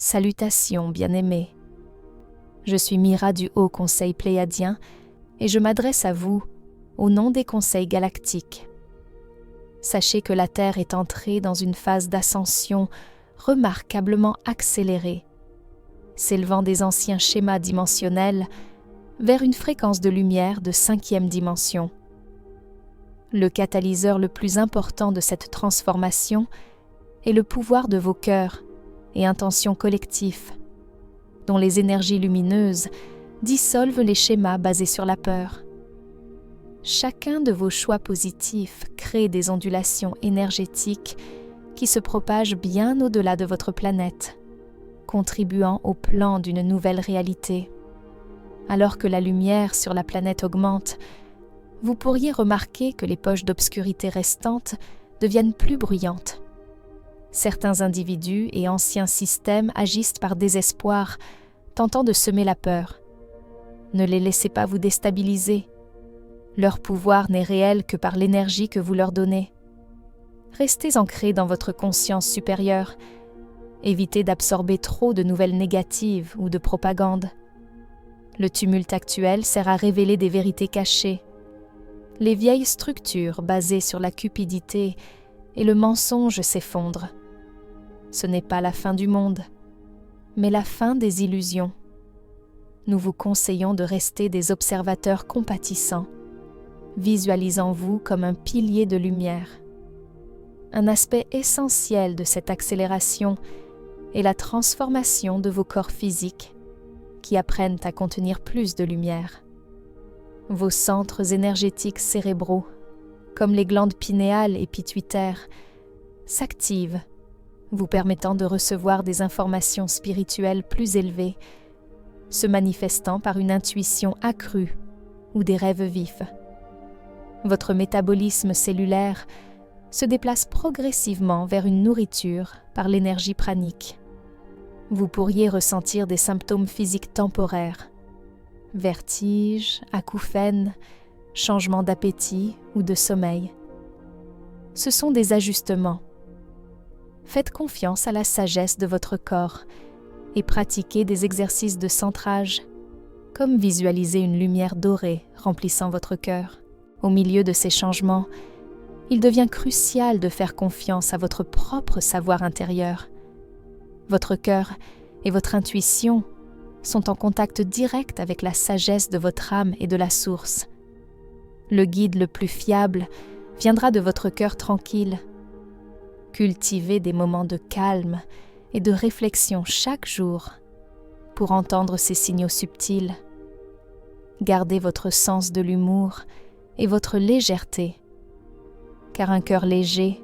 Salutations, bien-aimés. Je suis Mira du Haut Conseil Pléiadien et je m'adresse à vous au nom des conseils galactiques. Sachez que la Terre est entrée dans une phase d'ascension remarquablement accélérée, s'élevant des anciens schémas dimensionnels vers une fréquence de lumière de 5e dimension. Le catalyseur le plus important de cette transformation est le pouvoir de vos cœurs et intentions collectifs, dont les énergies lumineuses dissolvent les schémas basés sur la peur. Chacun de vos choix positifs crée des ondulations énergétiques qui se propagent bien au-delà de votre planète, contribuant au plan d'une nouvelle réalité. Alors que la lumière sur la planète augmente, vous pourriez remarquer que les poches d'obscurité restantes deviennent plus bruyantes. Certains individus et anciens systèmes agissent par désespoir, tentant de semer la peur. Ne les laissez pas vous déstabiliser. Leur pouvoir n'est réel que par l'énergie que vous leur donnez. Restez ancrés dans votre conscience supérieure. Évitez d'absorber trop de nouvelles négatives ou de propagande. Le tumulte actuel sert à révéler des vérités cachées. Les vieilles structures basées sur la cupidité et le mensonge s'effondrent. Ce n'est pas la fin du monde, mais la fin des illusions. Nous vous conseillons de rester des observateurs compatissants, visualisant-vous comme un pilier de lumière. Un aspect essentiel de cette accélération est la transformation de vos corps physiques, qui apprennent à contenir plus de lumière. Vos centres énergétiques cérébraux, comme les glandes pinéales et pituitaires, s'activent, vous permettant de recevoir des informations spirituelles plus élevées, se manifestant par une intuition accrue ou des rêves vifs. Votre métabolisme cellulaire se déplace progressivement vers une nourriture par l'énergie pranique. Vous pourriez ressentir des symptômes physiques temporaires, vertiges, acouphènes, changement d'appétit ou de sommeil. Ce sont des ajustements. Faites confiance à la sagesse de votre corps et pratiquez des exercices de centrage, comme visualiser une lumière dorée remplissant votre cœur. Au milieu de ces changements, il devient crucial de faire confiance à votre propre savoir intérieur. Votre cœur et votre intuition sont en contact direct avec la sagesse de votre âme et de la source. Le guide le plus fiable viendra de votre cœur tranquille. Cultivez des moments de calme et de réflexion chaque jour pour entendre ces signaux subtils. Gardez votre sens de l'humour et votre légèreté, car un cœur léger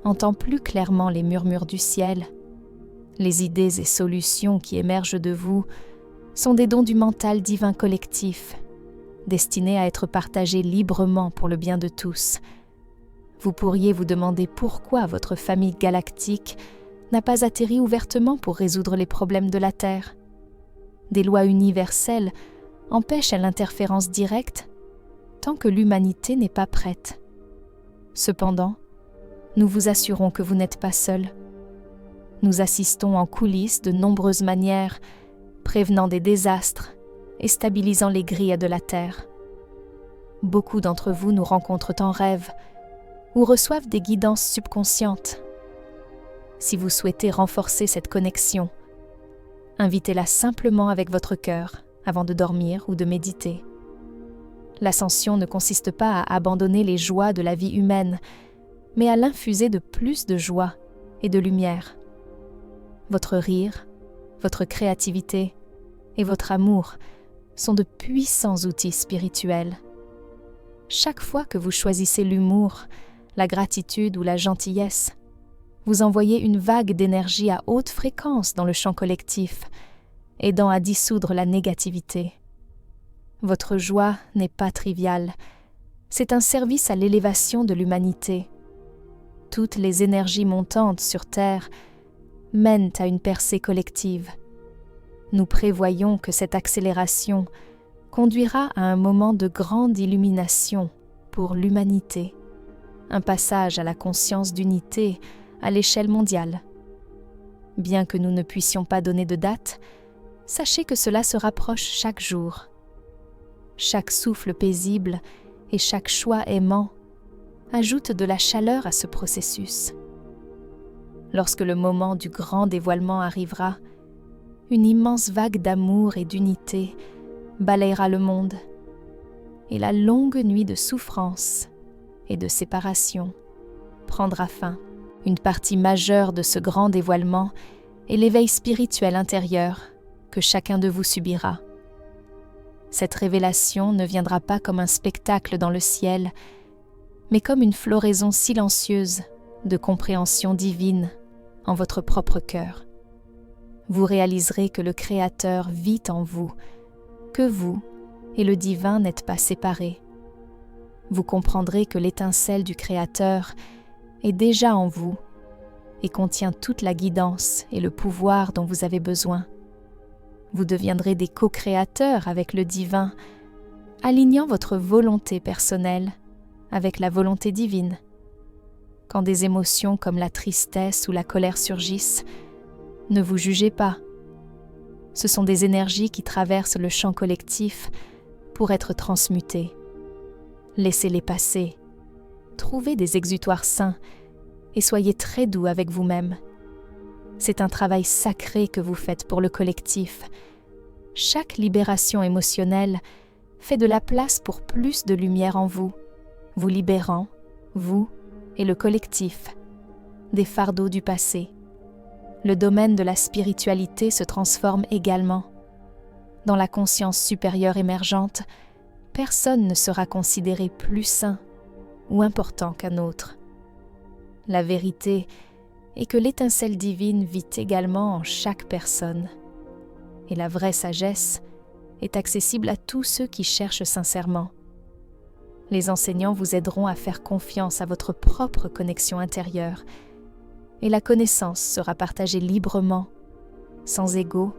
entend plus clairement les murmures du ciel. Les idées et solutions qui émergent de vous sont des dons du mental divin collectif, destinés à être partagés librement pour le bien de tous. Vous pourriez vous demander pourquoi votre famille galactique n'a pas atterri ouvertement pour résoudre les problèmes de la Terre. Des lois universelles empêchent l'interférence directe tant que l'humanité n'est pas prête. Cependant, nous vous assurons que vous n'êtes pas seul. Nous assistons en coulisses de nombreuses manières, prévenant des désastres et stabilisant les grilles de la Terre. Beaucoup d'entre vous nous rencontrent en rêve ou reçoivent des guidances subconscientes. Si vous souhaitez renforcer cette connexion, invitez-la simplement avec votre cœur avant de dormir ou de méditer. L'ascension ne consiste pas à abandonner les joies de la vie humaine, mais à l'infuser de plus de joie et de lumière. Votre rire, votre créativité et votre amour sont de puissants outils spirituels. Chaque fois que vous choisissez l'humour, la gratitude ou la gentillesse, vous envoyez une vague d'énergie à haute fréquence dans le champ collectif, aidant à dissoudre la négativité. Votre joie n'est pas triviale, c'est un service à l'élévation de l'humanité. Toutes les énergies montantes sur Terre mènent à une percée collective. Nous prévoyons que cette accélération conduira à un moment de grande illumination pour l'humanité, un passage à la conscience d'unité à l'échelle mondiale. Bien que nous ne puissions pas donner de date, sachez que cela se rapproche chaque jour. Chaque souffle paisible et chaque choix aimant ajoute de la chaleur à ce processus. Lorsque le moment du grand dévoilement arrivera, une immense vague d'amour et d'unité balayera le monde, et la longue nuit de souffrance et de séparation prendra fin. Une partie majeure de ce grand dévoilement est l'éveil spirituel intérieur que chacun de vous subira. Cette révélation ne viendra pas comme un spectacle dans le ciel, mais comme une floraison silencieuse de compréhension divine en votre propre cœur. Vous réaliserez que le Créateur vit en vous, que vous et le divin n'êtes pas séparés. Vous comprendrez que l'étincelle du Créateur est déjà en vous et contient toute la guidance et le pouvoir dont vous avez besoin. Vous deviendrez des co-créateurs avec le divin, alignant votre volonté personnelle avec la volonté divine. Quand des émotions comme la tristesse ou la colère surgissent, ne vous jugez pas. Ce sont des énergies qui traversent le champ collectif pour être transmutées. Laissez-les passer. Trouvez des exutoires sains et soyez très doux avec vous-même. C'est un travail sacré que vous faites pour le collectif. Chaque libération émotionnelle fait de la place pour plus de lumière en vous, vous libérant, vous et le collectif, des fardeaux du passé. Le domaine de la spiritualité se transforme également. Dans la conscience supérieure émergente, personne ne sera considéré plus saint ou important qu'un autre. La vérité est que l'étincelle divine vit également en chaque personne. Et la vraie sagesse est accessible à tous ceux qui cherchent sincèrement. Les enseignants vous aideront à faire confiance à votre propre connexion intérieure, et la connaissance sera partagée librement, sans ego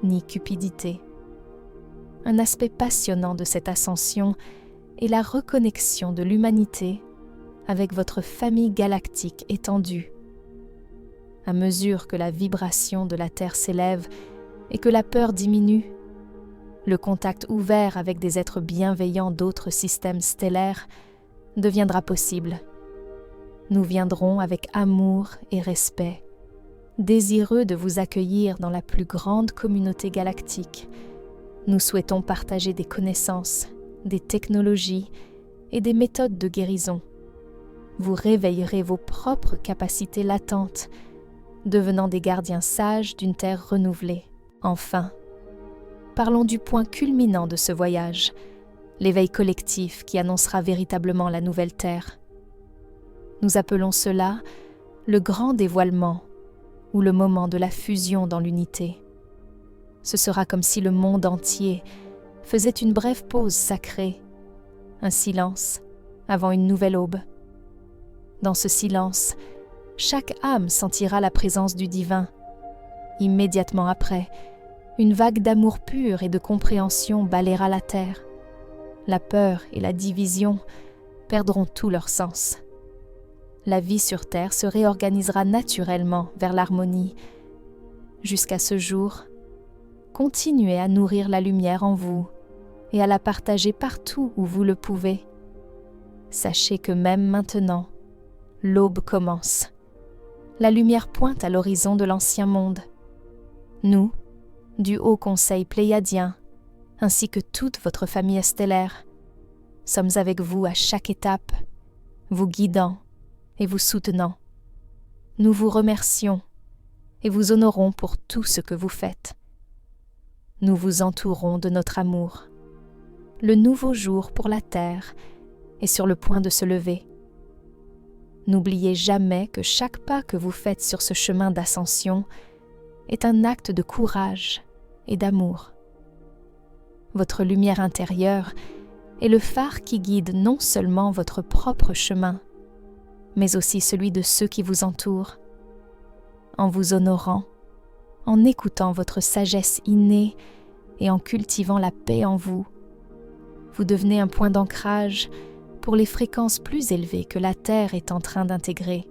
ni cupidité. Un aspect passionnant de cette ascension est la reconnexion de l'humanité avec votre famille galactique étendue. À mesure que la vibration de la Terre s'élève et que la peur diminue, le contact ouvert avec des êtres bienveillants d'autres systèmes stellaires deviendra possible. Nous viendrons avec amour et respect, désireux de vous accueillir dans la plus grande communauté galactique. Nous souhaitons partager des connaissances, des technologies et des méthodes de guérison. Vous réveillerez vos propres capacités latentes, devenant des gardiens sages d'une terre renouvelée. Enfin, parlons du point culminant de ce voyage, l'éveil collectif qui annoncera véritablement la nouvelle terre. Nous appelons cela le grand dévoilement ou le moment de la fusion dans l'unité. Ce sera comme si le monde entier faisait une brève pause sacrée, un silence avant une nouvelle aube. Dans ce silence, chaque âme sentira la présence du divin. Immédiatement après, une vague d'amour pur et de compréhension balayera la terre. La peur et la division perdront tout leur sens. La vie sur terre se réorganisera naturellement vers l'harmonie. Jusqu'à ce jour, continuez à nourrir la lumière en vous et à la partager partout où vous le pouvez. Sachez que même maintenant, l'aube commence. La lumière pointe à l'horizon de l'ancien monde. Nous, du Haut Conseil pléiadien, ainsi que toute votre famille stellaire, sommes avec vous à chaque étape, vous guidant et vous soutenant. Nous vous remercions et vous honorons pour tout ce que vous faites. Nous vous entourons de notre amour. Le nouveau jour pour la Terre est sur le point de se lever. N'oubliez jamais que chaque pas que vous faites sur ce chemin d'ascension est un acte de courage et d'amour. Votre lumière intérieure est le phare qui guide non seulement votre propre chemin, mais aussi celui de ceux qui vous entourent. En vous honorant, en écoutant votre sagesse innée et en cultivant la paix en vous, vous devenez un point d'ancrage pour les fréquences plus élevées que la Terre est en train d'intégrer.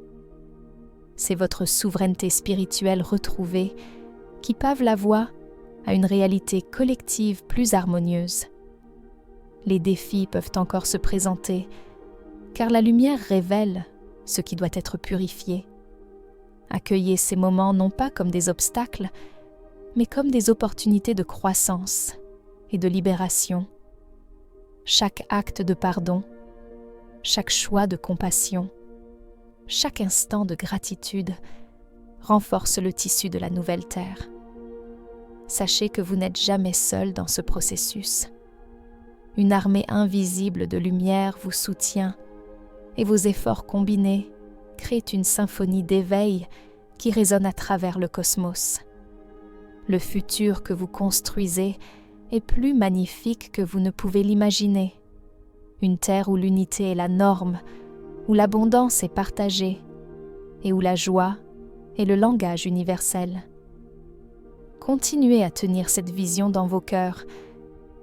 C'est votre souveraineté spirituelle retrouvée qui pave la voie à une réalité collective plus harmonieuse. Les défis peuvent encore se présenter, car la lumière révèle ce qui doit être purifié. Accueillez ces moments non pas comme des obstacles, mais comme des opportunités de croissance et de libération. Chaque acte de pardon, chaque choix de compassion, chaque instant de gratitude renforce le tissu de la nouvelle terre. Sachez que vous n'êtes jamais seul dans ce processus. Une armée invisible de lumière vous soutient et vos efforts combinés créent une symphonie d'éveil qui résonne à travers le cosmos. Le futur que vous construisez est plus magnifique que vous ne pouvez l'imaginer. Une terre où l'unité est la norme, où l'abondance est partagée et où la joie est le langage universel. Continuez à tenir cette vision dans vos cœurs,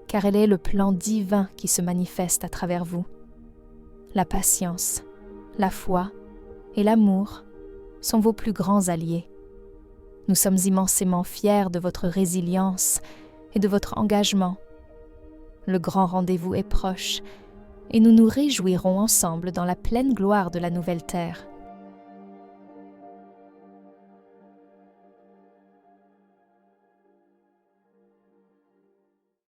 car elle est le plan divin qui se manifeste à travers vous. La patience, la foi et l'amour sont vos plus grands alliés. Nous sommes immensément fiers de votre résilience et de votre engagement. Le grand rendez-vous est proche et nous nous réjouirons ensemble dans la pleine gloire de la nouvelle terre.